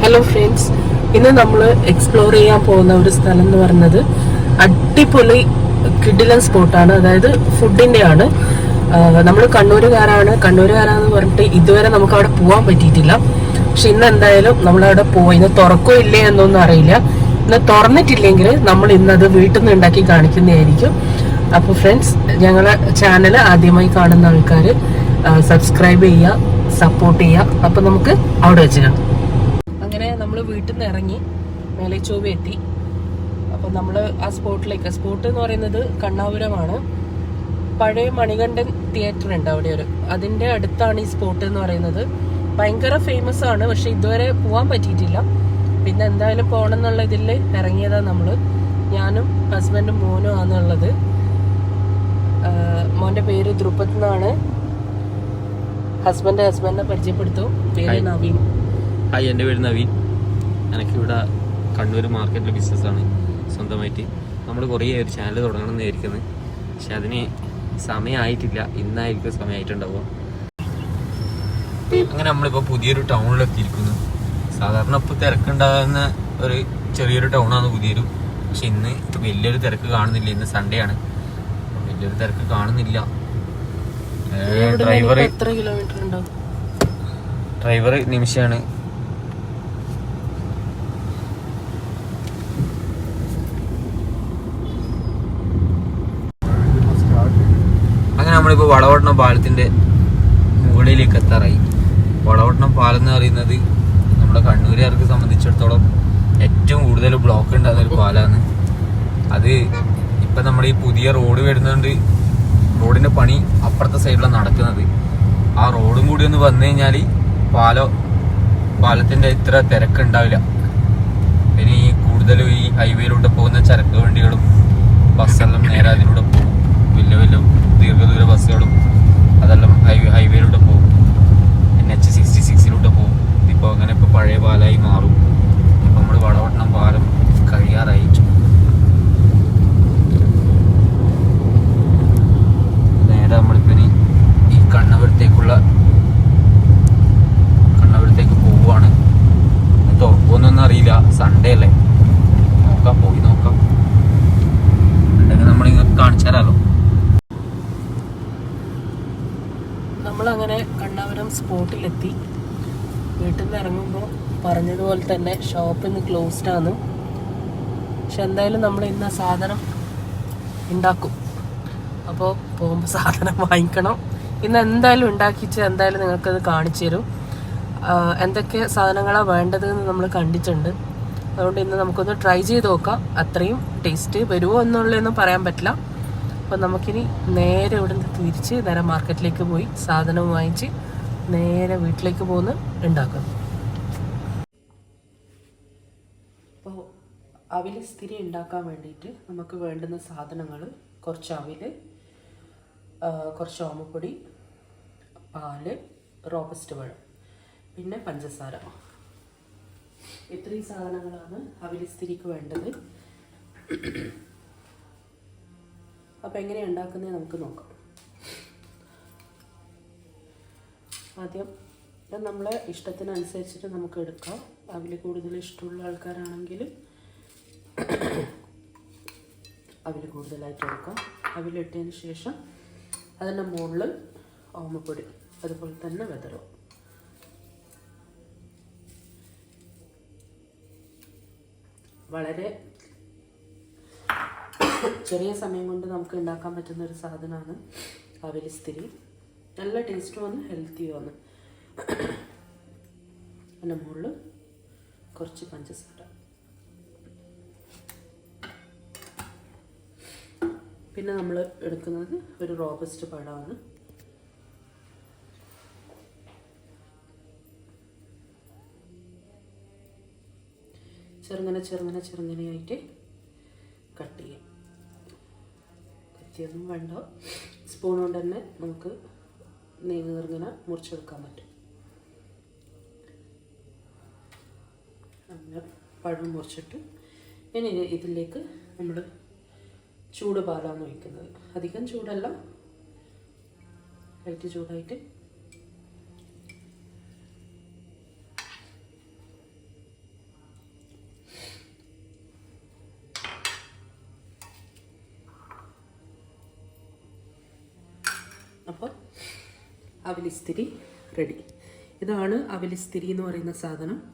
Hello friends, ഇന്ന് നമ്മൾ explore ചെയ്യാൻ പോകുന്ന ഒരു സ്ഥലം എന്ന് പറയുന്നത് അടിപൊളി കിഡിലൻ സ്പോട്ടാണ്. അതായത് ഫുഡിന്റെ ആണ്. നമ്മൾ കണ്ണൂരുകാരാന്ന് പറഞ്ഞിട്ട് ഇതുവരെ നമുക്ക് അവിടെ പോകാൻ പറ്റിയിട്ടില്ല. പക്ഷെ ഇന്ന് എന്തായാലും നമ്മളവിടെ പോയി. ഇന്ന് തുറക്കോ ഇല്ലേ എന്നൊന്നും അറിയില്ല. ഇന്ന് തുറന്നിട്ടില്ലെങ്കിൽ നമ്മൾ ഇന്നത് വീട്ടിൽ നിന്ന് ഉണ്ടാക്കി കാണിക്കുന്നതായിരിക്കും. അപ്പോൾ ഫ്രണ്ട്സ്, ഞങ്ങളെ ചാനൽ ആദ്യമായി കാണുന്ന ആൾക്കാർ സബ്സ്ക്രൈബ് ചെയ്യുക, സപ്പോർട്ട് ചെയ്യുക. അപ്പം നമുക്ക് അവിടെ വെച്ച് കാണാം. അങ്ങനെ നമ്മൾ വീട്ടിൽ നിന്ന് ഇറങ്ങി മേലേച്ചൊവ്വ എത്തി. അപ്പം നമ്മൾ ആ സ്പോട്ട് എന്ന് പറയുന്നത് കണ്ണാപുരമാണ്. പഴയ മണികണ്ഠൻ തിയേറ്റർ ഉണ്ട് അവിടെ അതിൻ്റെ അടുത്താണ് ഈ സ്പോട്ട് എന്ന് പറയുന്നത്. ഭയങ്കര ഫേമസ് ആണ്, പക്ഷെ ഇതുവരെ പോകാൻ പറ്റിയിട്ടില്ല. പിന്നെ എന്തായാലും പോകണം എന്നുള്ള ഇതിൽ ഇറങ്ങിയതാണ് നമ്മൾ. ഞാനും ഹസ്ബൻഡും മോനും ആണുള്ളത്. മോൻ്റെ പേര് ധ്രുപത് എന്നാണ്. ഹസ്ബൻഡിനെ പരിചയപ്പെടുത്തും. പേര് നവീൻ. ഹായ്, എൻ്റെ പേര് നവീൻ. എനിക്കിവിടെ കണ്ണൂർ മാർക്കറ്റിൽ ബിസിനസ്സാണ് സ്വന്തമായിട്ട്. നമ്മൾ കുറേ ഒരു ചാനൽ തുടങ്ങണമെന്ന് വിചാരിക്കുന്നത്, പക്ഷെ അതിന് സമയമായിട്ടില്ല. ഇന്നായിരിക്കും സമയമായിട്ടുണ്ടാവുക. അങ്ങനെ നമ്മളിപ്പോൾ പുതിയൊരു ടൗണിലെത്തിയിരിക്കുന്നു. സാധാരണ ഇപ്പോൾ തിരക്കുണ്ടാകുന്ന ഒരു ചെറിയൊരു ടൗണാണ് പുതിയൊരു. പക്ഷെ ഇന്ന് വലിയൊരു തിരക്ക് കാണുന്നില്ല. ഇന്ന് സൺഡേ ആണ്, വലിയൊരു തിരക്ക് കാണുന്നില്ല. ഡ്രൈവർ നിമിഷമാണ്. അങ്ങനെ നമ്മളിപ്പോൾ വളവട്ടണം പാലത്തിൻ്റെ മുകളിലേക്ക് എത്താറായി. വളവട്ടണം പാലം എന്ന് പറയുന്നത് നമ്മുടെ കണ്ണൂരുകാർക്ക് സംബന്ധിച്ചിടത്തോളം ഏറ്റവും കൂടുതൽ ബ്ലോക്ക് ഉണ്ടാകുന്ന ഒരു പാലമാണ്. അത് ഇപ്പം നമ്മുടെ ഈ പുതിയ റോഡ് വരുന്നതുകൊണ്ട് റോഡിൻ്റെ പണി അപ്പുറത്തെ സൈഡിലാണ് നടക്കുന്നത്. ആ റോഡും കൂടി ഒന്ന് വന്നു കഴിഞ്ഞാൽ പാലത്തിൻ്റെ ഇത്ര തിരക്കുണ്ടാവില്ല. പിന്നെ ഈ കൂടുതലും ഈ ഹൈവേയിലൂടെ പോകുന്ന ചരക്ക് വണ്ടികളും ബസ്സെല്ലാം നേരെ അതിലൂടെ പോകും. വലിയ വലിയ ദീർഘദൂര ബസ്സുകളും അതെല്ലാം ഹൈവേയിലൂടെ പോകും. NH66 പോകും. ഇപ്പോൾ അങ്ങനെ ഇപ്പോൾ പഴയ പാലമായി മാറും. ഇപ്പം നമ്മൾ വളവട്ടണം പാലം കഴിയാറായി. നേരെ നമ്മളിപ്പോൾ ഈ കണ്ണപുരത്തേക്ക് പോവുകയാണ്. തുറക്കുമെന്നൊന്നും അറിയില്ല, സൺഡേ അല്ലേ. പോയി നോക്കാം. ഉണ്ടെങ്കിൽ നമ്മളിങ്ങനെ കാണിച്ചു തരാമല്ലോ. നമ്മളങ്ങനെ കണ്ണാപുരം സ്പോട്ടിലെത്തി. വീട്ടിൽ നിന്ന് ഇറങ്ങുമ്പോൾ പറഞ്ഞതുപോലെ തന്നെ ഷോപ്പ് ഇന്ന് ക്ലോസ്ഡ് ആണ്. പക്ഷെ എന്തായാലും നമ്മൾ ഇന്ന് സാധനം ഉണ്ടാക്കും. അപ്പോൾ പോകുമ്പോൾ സാധനം വാങ്ങിക്കണം. ഇന്ന് എന്തായാലും ഉണ്ടാക്കിച്ച് എന്തായാലും നിങ്ങൾക്കത് കാണിച്ചു തരും. എന്തൊക്കെ സാധനങ്ങളാണ് വേണ്ടത് എന്ന് നമ്മൾ കണ്ടിട്ടുണ്ട്. അതുകൊണ്ട് ഇന്ന് നമുക്കൊന്ന് ട്രൈ ചെയ്ത് നോക്കാം. അത്രയും ടേസ്റ്റ് വരുമോ എന്നുള്ളതൊന്നും പറയാൻ പറ്റില്ല. അപ്പോൾ നമുക്കിനി നേരെ ഇവിടെ നിന്ന് തിരിച്ച് നേരെ മാർക്കറ്റിലേക്ക് പോയി സാധനം വാങ്ങിച്ച് നേരെ വീട്ടിലേക്ക് പോകുന്ന ഉണ്ടാക്കുന്നു. അപ്പോൾ അവിൽ സ്ഥിരി ഉണ്ടാക്കാൻ വേണ്ടിയിട്ട് നമുക്ക് വേണ്ടുന്ന സാധനങ്ങൾ കുറച്ച് അവിൽ, കുറച്ച് ഓമപ്പൊടി, പാല്, റോബസ്റ്റ് പഴം, പിന്നെ പഞ്ചസാര. ഇത്രയും സാധനങ്ങളാണ് അവിലിസ്ഥിരിക്ക് വേണ്ടത്. അപ്പോൾ എങ്ങനെയാണ് ഉണ്ടാക്കുന്നത് നമുക്ക് നോക്കാം. ആദ്യം നമ്മളെ ഇഷ്ടത്തിനനുസരിച്ചിട്ട് നമുക്ക് എടുക്കാം. അവിൽ കൂടുതൽ ഇഷ്ടമുള്ള ആൾക്കാരാണെങ്കിൽ അവിൽ കൂടുതലായിട്ട് എടുക്കാം. അവിലിട്ടതിന് ശേഷം അതിൻ്റെ മുകളിൽ ഓമപ്പൊടി, അതുപോലെ തന്നെ വെതറും. വളരെ ചെറിയ സമയം കൊണ്ട് നമുക്ക് ഉണ്ടാക്കാൻ പറ്റുന്ന ഒരു സാധനമാണ് അവിലിസ്ഥിരി. നല്ല ടേസ്റ്റുമാണ്, ഹെൽത്തിയുമാണ്. അതിൻ്റെ മുകളിൽ കുറച്ച് പഞ്ചസാര. പിന്നെ നമ്മൾ എടുക്കുന്നത് ഒരു റോബസ്റ്റ് പഴമാണ്. ചെറുങ്ങനെയായിട്ട് കട്ട് ചെയ്യാം. കത്തിയൊന്നും വേണ്ട, സ്പൂൺ കൊണ്ട് തന്നെ നമുക്ക് നീങ്ങിങ്ങനെ മുറിച്ചെടുക്കാൻ പറ്റും. അങ്ങനെ പഴം മുറിച്ചിട്ട് ഇനി ഇതിലേക്ക് നമ്മൾ ചൂട് പാലാണ് ഒഴിക്കുന്നത്. അധികം ചൂടല്ല, ലൈറ്റ് ചൂടായിട്ട് അപ്പോൾ അവിലിസ്തിരി റെഡി. ഇതാണ് അവിലിസ്തിരി എന്ന് പറയുന്ന സാധനം.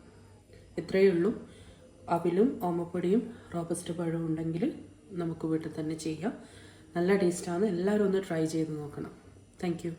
ഇത്രയേ ഉള്ളൂ. അവിലും ഓമപ്പൊടിയും റോബസ്റ്റ് പഴവും ഉണ്ടെങ്കിൽ നമുക്ക് വീട്ടിൽ തന്നെ ചെയ്യാം. നല്ല ടേസ്റ്റാണ്. എല്ലാവരും ഒന്ന് ട്രൈ ചെയ്ത് നോക്കണം. Thank you.